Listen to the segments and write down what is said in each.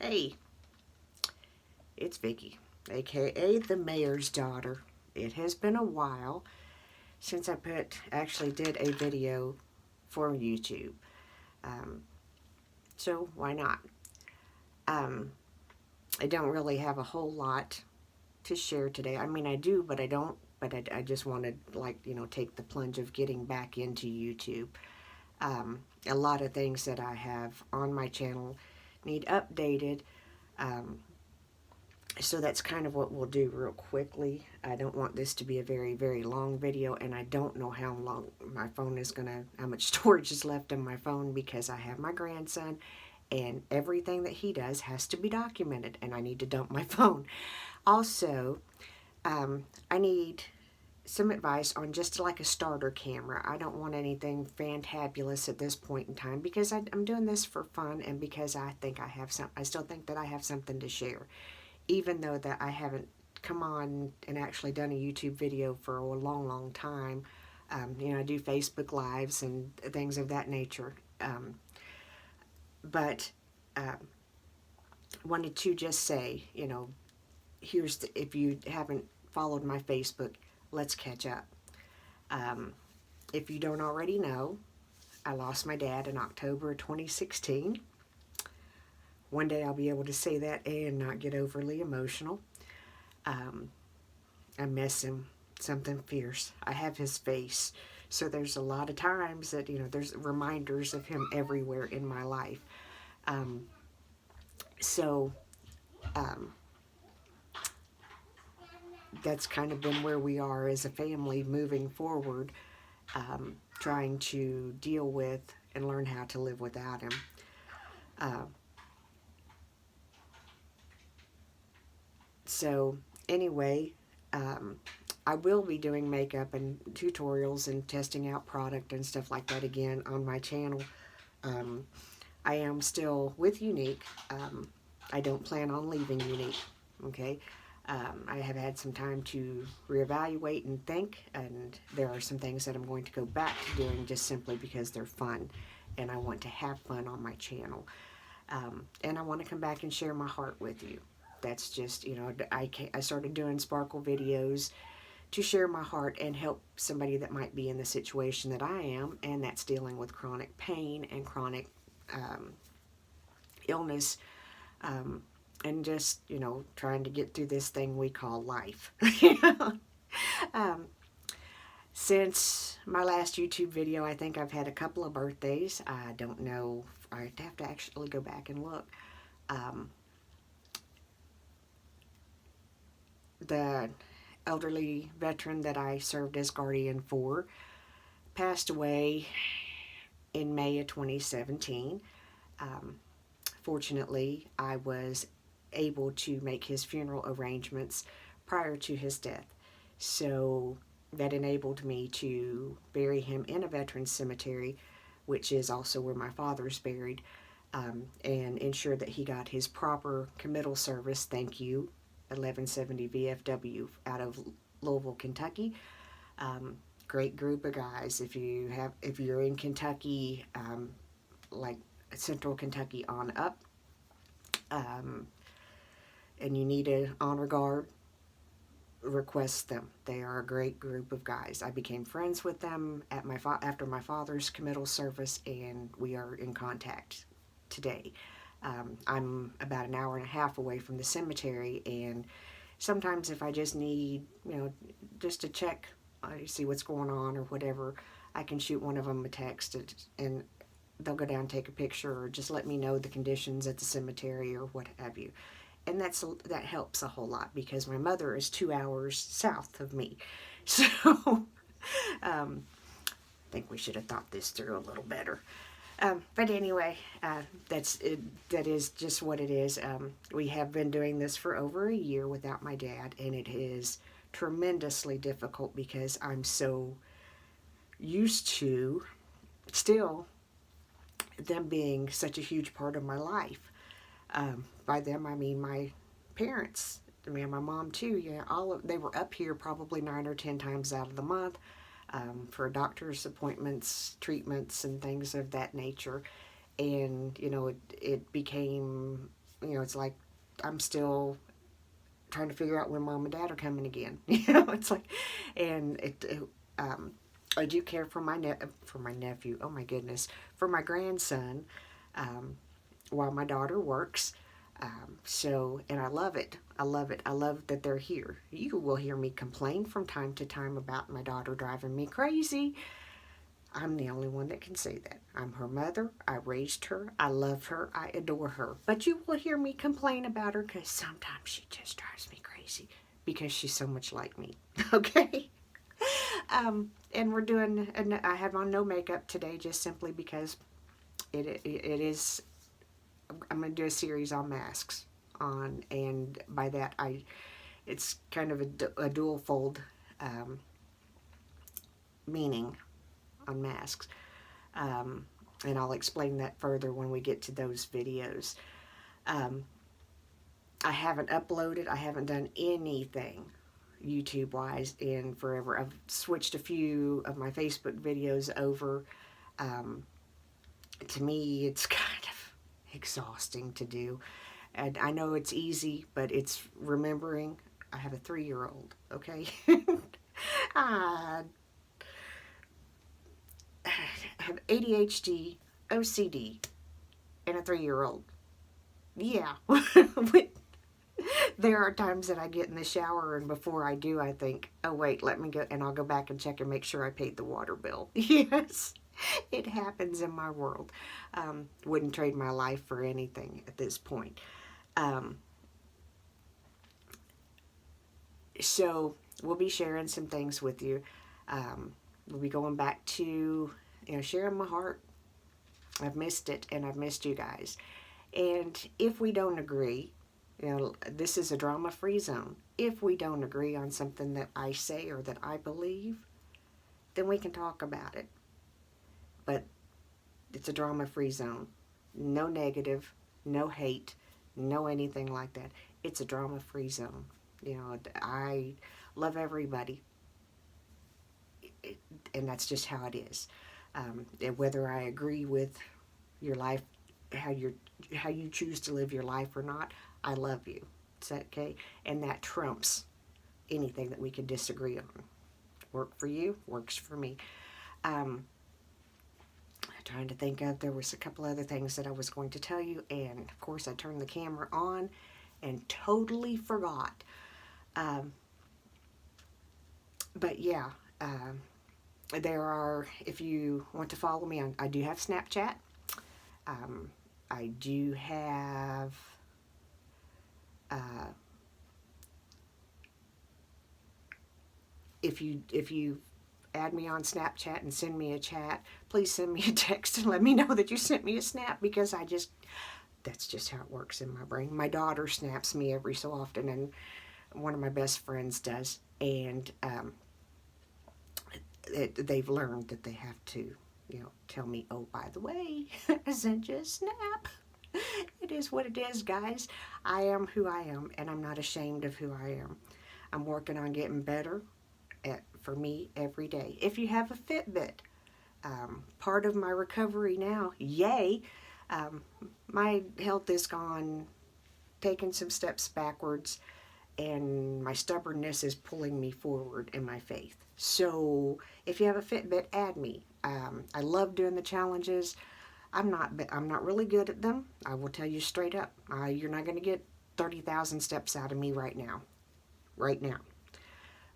Hey, it's Vicky, aka the mayor's daughter. It has been a while since I actually did a video for YouTube. Um, so why not? Um, I don't really have a whole lot to share today. I mean, I do, but I don't. But I just wanted, take the plunge of getting back into YouTube. A lot of things that I have on my channel need updated. Um, so that's kind of what we'll do real quickly. I don't want this to be a very, very long video, and I don't know how long my phone is gonna, how much storage is left on my phone, because I have my grandson, and everything that he does has to be documented, and I need to dump my phone. Also, I need some advice on just like a starter camera. I don't want anything fantabulous at this point in time, because I'm doing this for fun, and because I still think that I have something to share, even though that I haven't come on and actually done a YouTube video for a long, long time. I do Facebook Lives and things of that nature. But wanted to just say, if you haven't followed my Facebook, let's catch up. Um, if you don't already know, I lost my dad in October 2016. One day I'll be able to say that and not get overly emotional. Um, I miss him, something fierce. I have his face. So there's a lot of times that, there's reminders of him everywhere in my life. Um, so um, that's kind of been where we are as a family moving forward, trying to deal with and learn how to live without him. Uh, so anyway, I will be doing makeup and tutorials and testing out product and stuff like that again on my channel. I am still with Unique. I don't plan on leaving Unique, okay? I have had some time to reevaluate and think, and there are some things that I'm going to go back to doing just simply because they're fun, and I want to have fun on my channel. And I want to come back and share my heart with you. That's just, I started doing sparkle videos to share my heart and help somebody that might be in the situation that I am, and that's dealing with chronic pain and chronic illness, and just, trying to get through this thing we call life. um, since my last YouTube video, I think I've had a couple of birthdays. I don't know. I'd have to actually go back and look. The elderly veteran that I served as guardian for passed away in May of 2017. Fortunately, I was able to make his funeral arrangements prior to his death. So that enabled me to bury him in a veterans cemetery, which is also where my father's buried, and ensure that he got his proper committal service. Thank you, 1170 VFW out of Louisville, Kentucky. Great group of guys. If you're in Kentucky, like Central Kentucky on up, and you need an honor guard, request them. They are a great group of guys. I became friends with them at after my father's committal service, and we are in contact today. I'm about an hour and a half away from the cemetery, and sometimes if I just need, just to check, see what's going on or whatever, I can shoot one of them a text, and they'll go down and take a picture, or just let me know the conditions at the cemetery or what have you. And that helps a whole lot, because my mother is 2 hours south of me. So I think we should have thought this through a little better. But anyway, that is just what it is. We have been doing this for over a year without my dad, and it is tremendously difficult because I'm so used to still them being such a huge part of my life. By them, I mean my parents. I mean, my mom too. Yeah, they were up here probably 9 or 10 times out of the month, for doctor's appointments, treatments, and things of that nature. And it became it's like I'm still trying to figure out when mom and dad are coming again. It's like, and I do care for for my nephew. Oh my goodness, for my grandson, while my daughter works. And I love it. I love it. I love that they're here. You will hear me complain from time to time about my daughter driving me crazy. I'm the only one that can say that. I'm her mother. I raised her. I love her. I adore her. But you will hear me complain about her because sometimes she just drives me crazy because she's so much like me. Okay? And we're doing, and I have on no makeup today just simply because it is, I'm going to do a series on masks and by that it's kind of a dual fold meaning on masks. And I'll explain that further when we get to those videos. I haven't uploaded, I haven't done anything YouTube wise in forever. I've switched a few of my Facebook videos over. To me, it's kind of exhausting to do. And I know it's easy, but it's remembering. I have a 3-year-old, okay? I have ADHD, OCD, and a 3-year-old. Yeah. There are times that I get in the shower and before I do, I think, oh wait, let me go, and I'll go back and check and make sure I paid the water bill. Yes, it happens in my world. Wouldn't trade my life for anything at this point. So we'll be sharing some things with you. We'll be going back to, sharing my heart. I've missed it, and I've missed you guys. And if we don't agree, this is a drama-free zone. If we don't agree on something that I say or that I believe, then we can talk about it. But it's a drama-free zone. No negative, no hate, no anything like that. It's a drama-free zone. I love everybody. And that's just how it is. And whether I agree with your life, how you choose to live your life or not, I love you. Is that okay? And that trumps anything that we could disagree on. Work for you, works for me. I'm trying to think of, there was a couple other things that I was going to tell you, and of course I turned the camera on and totally forgot. But yeah, there are, if you want to follow me on, I do have Snapchat. I do have if you add me on Snapchat and send me a chat, please send me a text and let me know that you sent me a snap, because that's just how it works in my brain. My daughter snaps me every so often, and one of my best friends does, and they've learned that they have to, tell me, oh, by the way, I sent you a snap. It is what it is, guys. I am who I am, and I'm not ashamed of who I am. I'm working on getting better for me every day. If you have a Fitbit, part of my recovery now, yay, my health is taking some steps backwards, and my stubbornness is pulling me forward in my faith. So if you have a Fitbit, add me. I love doing the challenges. I'm not really good at them. I will tell you straight up. You're not going to get 30,000 steps out of me right now.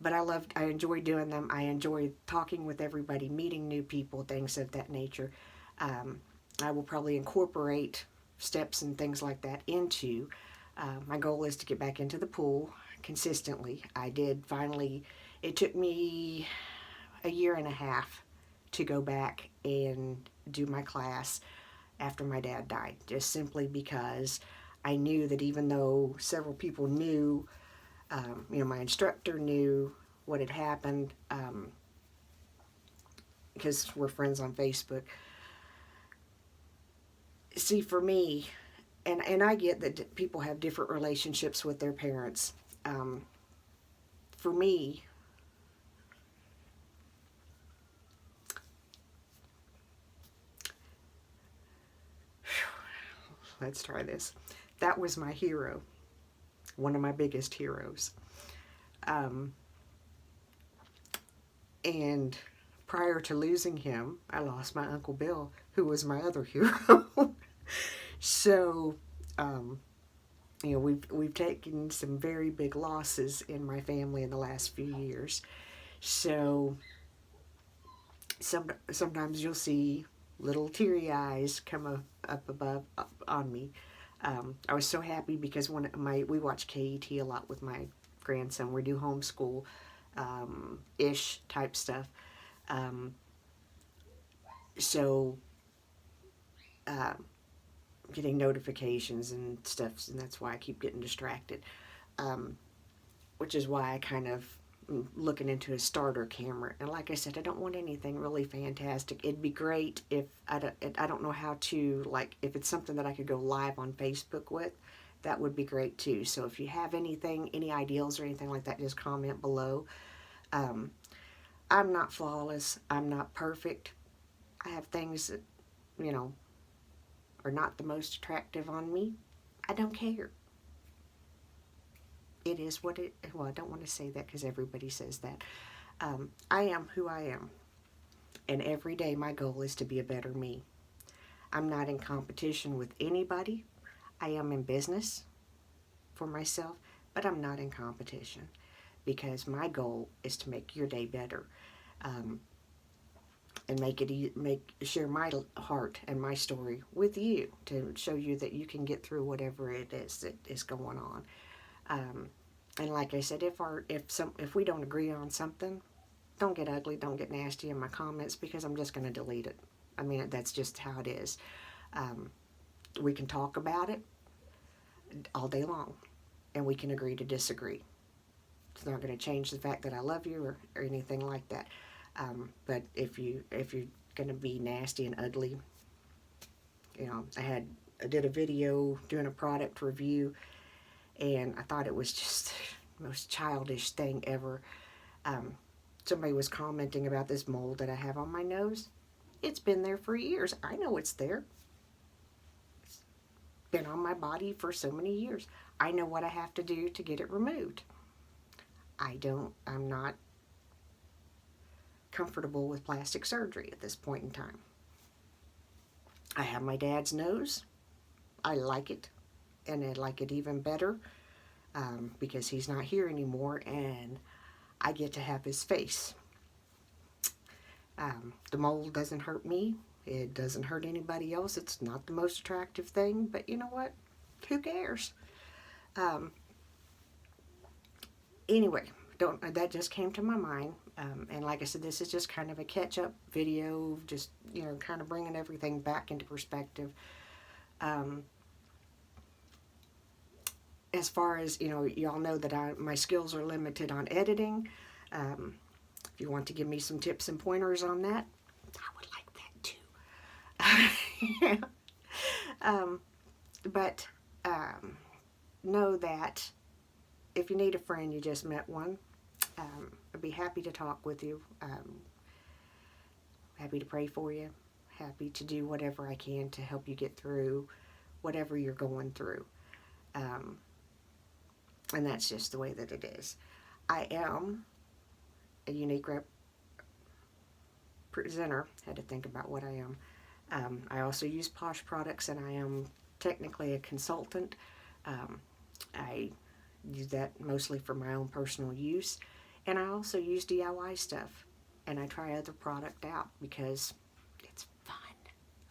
But I enjoy doing them. I enjoy talking with everybody, meeting new people, things of that nature. I will probably incorporate steps and things like that into. My goal is to get back into the pool consistently. I did finally. It took me a year and a half to go back and do my class after my dad died, just simply because I knew that even though several people knew, my instructor knew what had happened, because we're friends on Facebook. See, for me, and I get that people have different relationships with their parents. For me, let's try this. that was my hero, one of my biggest heroes. Um, and prior to losing him, I lost my Uncle Bill, who was my other hero. So, um, you know, we've taken some very big losses in my family in the last few years. So, sometimes you'll see little teary eyes come up above up on me. I was so happy because we watch KET a lot with my grandson. We do homeschool ish type stuff. Um, so uh, getting notifications and stuff, and that's why I keep getting distracted. Um, which is why I kind of looking into a starter camera. And like I said, I don't want anything really fantastic. It'd be great if I don't know how to, like, if it's something that I could go live on Facebook with, that would be great too. So if you have anything, any ideals or anything like that, just comment below. I'm not flawless. I'm not perfect. I have things that, you know, are not the most attractive on me. I don't care. It is what it, well, I don't want to say that because everybody says that. I am who I am. And every day my goal is to be a better me. I'm not in competition with anybody. I am in business for myself, but I'm not in competition because my goal is to make your day better. And share my heart and my story with you to show you that you can get through whatever it is that is going on. And like I said, if we don't agree on something, don't get ugly, don't get nasty in my comments because I'm just going to delete it. I mean, that's just how it is. We can talk about it all day long, and we can agree to disagree. It's not going to change the fact that I love you or anything like that. But if you're going to be nasty and ugly, you know, I did a video doing a product review, and I thought it was just the most childish thing ever. Somebody was commenting about this mold that I have on my nose. It's been there for years. I know it's there. It's been on my body for so many years. I know what I have to do to get it removed. I'm not comfortable with plastic surgery at this point in time. I have my dad's nose. I like it, and I like it even better because he's not here anymore, and I get to have his face. The mold doesn't hurt me. It doesn't hurt anybody else. It's not the most attractive thing, but you know what? Who cares? Anyway, that just came to my mind. And like I said, this is just kind of a catch-up video, just, you know, kind of bringing everything back into perspective. As far as, you know, y'all know that my skills are limited on editing. If you want to give me some tips and pointers on that, I would like that too. But know that if you need a friend, you just met one. I'd be happy to talk with you. Happy to pray for you. Happy to do whatever I can to help you get through whatever you're going through. And that's just the way that it is. I am a unique presenter. Had to think about what I am. I also use Posh products, and I am technically a consultant. I use that mostly for my own personal use, and I also use DIY stuff, and I try other product out because it's fun.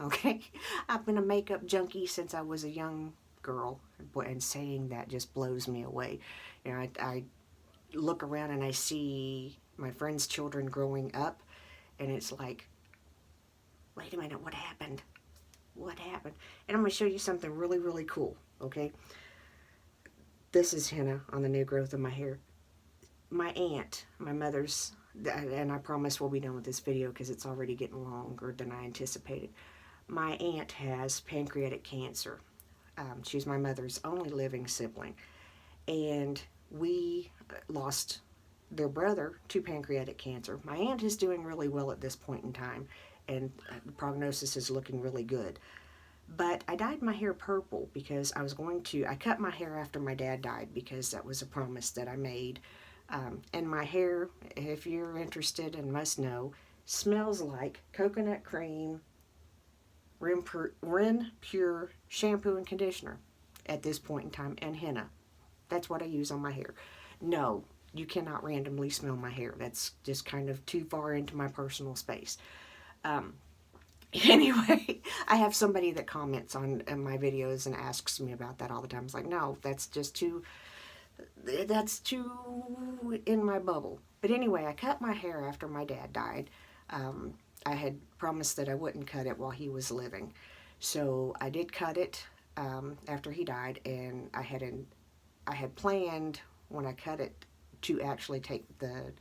Okay, I've been a makeup junkie since I was a young girl, and saying that just blows me away. You know, I look around and I see my friends' children growing up, and it's like, wait a minute, what happened? What happened? And I'm going to show you something really, really cool, okay? This is henna on the new growth of my hair. My aunt, my mother's, and I promise we'll be done with this video because it's already getting longer than I anticipated. My aunt has pancreatic cancer. She's my mother's only living sibling. And we lost their brother to pancreatic cancer. My aunt is doing really well at this point in time, and the prognosis is looking really good. But I dyed my hair purple because I cut my hair after my dad died because that was a promise that I made. And my hair, if you're interested and must know, smells like coconut cream, Ren Pure shampoo and conditioner at this point in time, and henna. That's what I use on my hair. No, you cannot randomly smell my hair. That's just kind of too far into my personal space. Um, anyway, I have somebody that comments on my videos and asks me about that all the time. It's like, no, that's too in my bubble. But anyway, I cut my hair after my dad died. I had promised that I wouldn't cut it while he was living. So I did cut it after he died, and I had planned when I cut it to actually take the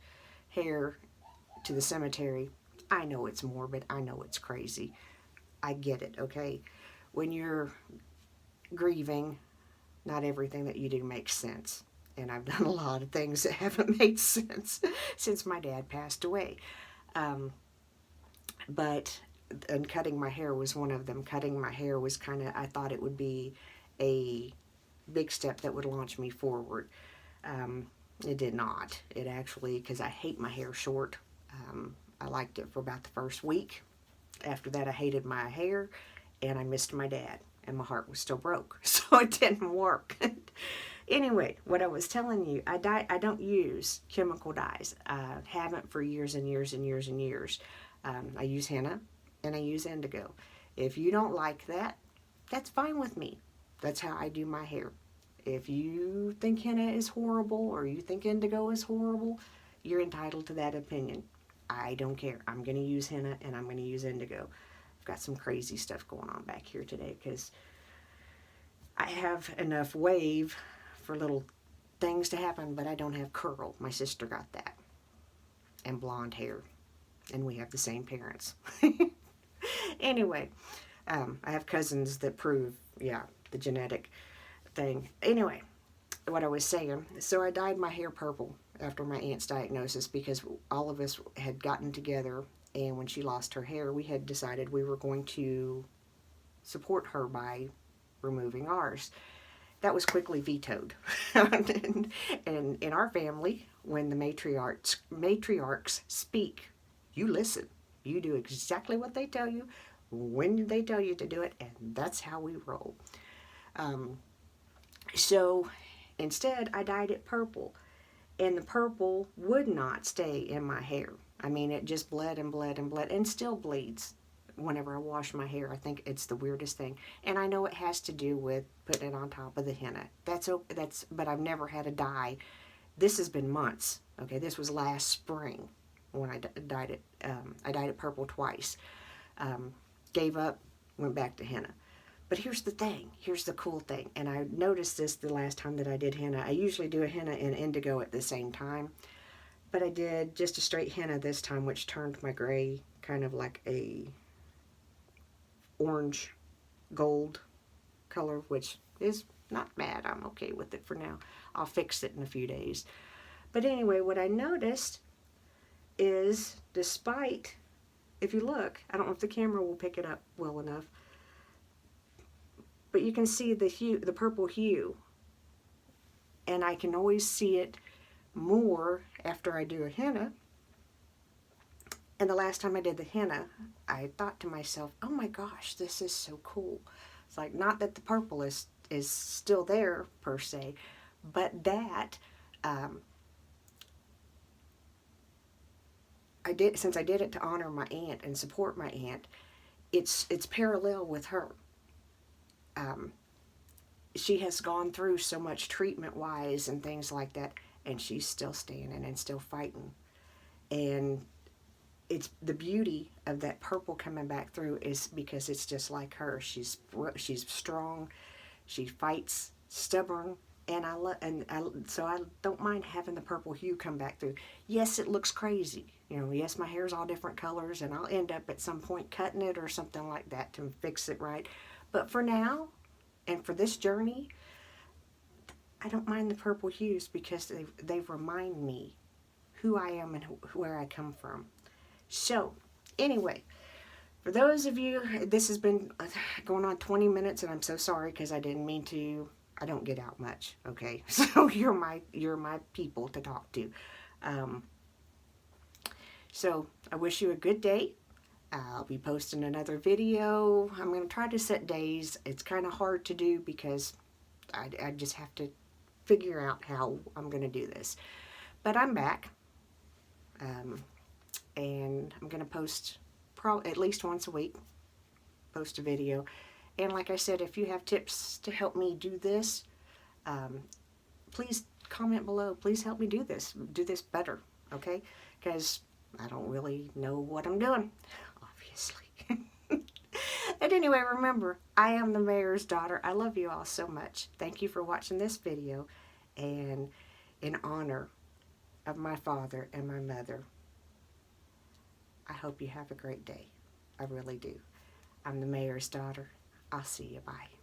hair to the cemetery. I know it's morbid. I know it's crazy. I get it, okay? When you're grieving, not everything that you do makes sense. And I've done a lot of things that haven't made sense since my dad passed away. But and cutting my hair was one of them. Cutting my hair was I thought it would be a big step that would launch me forward. It did not. It actually, because I hate my hair short. I liked it for about the first week. After that, I hated my hair, and I missed my dad, and my heart was still broke, so it didn't work. Anyway, what I was telling you, I don't use chemical dyes. I haven't for years and years and years and years. I use henna, and I use indigo. If you don't like that, that's fine with me. That's how I do my hair. If you think henna is horrible or you think indigo is horrible, you're entitled to that opinion. I don't care. I'm going to use henna and I'm going to use indigo. I've got some crazy stuff going on back here today because I have enough wave for little things to happen, but I don't have curl. My sister got that. And blonde hair. And we have the same parents. Anyway, I have cousins that prove, the genetic thing. Anyway, what I was saying, so I dyed my hair purple after my aunt's diagnosis because all of us had gotten together, and when she lost her hair, we had decided we were going to support her by removing ours. That was quickly vetoed. and in our family, when the matriarchs speak, you listen. You do exactly what they tell you, when they tell you to do it, and that's how we roll. So instead, I dyed it purple, and the purple would not stay in my hair. I mean, it just bled and bled and bled, and still bleeds whenever I wash my hair. I think it's the weirdest thing, and I know it has to do with putting it on top of the henna. But I've never had a dye. This has been months. Okay, this was last spring when I dyed it. I dyed it purple twice. Gave up, went back to henna. But here's the thing. Here's the cool thing. And I noticed this the last time that I did henna. I usually do a henna and indigo at the same time. But I did just a straight henna this time, which turned my gray kind of like a orange gold color, which is not bad. I'm okay with it for now. I'll fix it in a few days. But anyway, what I noticed is despite, if you look, I don't know if the camera will pick it up well enough, but you can see the hue, the purple hue, and I can always see it more after I do a henna. And the last time I did the henna, I thought to myself, oh my gosh, this is so cool. It's like, not that the purple is still there per se, but that since I did it to honor my aunt and support my aunt, it's parallel with her. She has gone through so much treatment-wise and things like that, and she's still standing and still fighting. And it's the beauty of that purple coming back through is because it's just like her. She's strong, she fights, stubborn, and so I don't mind having the purple hue come back through. Yes, it looks crazy. Yes, my hair's all different colors, and I'll end up at some point cutting it or something like that to fix it right. But for now, and for this journey, I don't mind the purple hues because they remind me who I am and where I come from. So, anyway, For those of you, this has been going on 20 minutes, and I'm so sorry because I didn't mean to. I don't get out much, okay? So you're my people to talk to. Um, so I wish you a good day. I'll be posting another video. I'm going to try to set days. It's kind of hard to do because I just have to figure out how I'm going to do this. But I'm back. And I'm going to post at least once a week. Post a video. And like I said, if you have tips to help me do this, please comment below. Please help me do this better, okay? Because I don't really know what I'm doing, obviously. And anyway, remember, I am the mayor's daughter. I love you all so much. Thank you for watching this video. And in honor of my father and my mother, I hope you have a great day. I really do. I'm the mayor's daughter. I'll see you. Bye.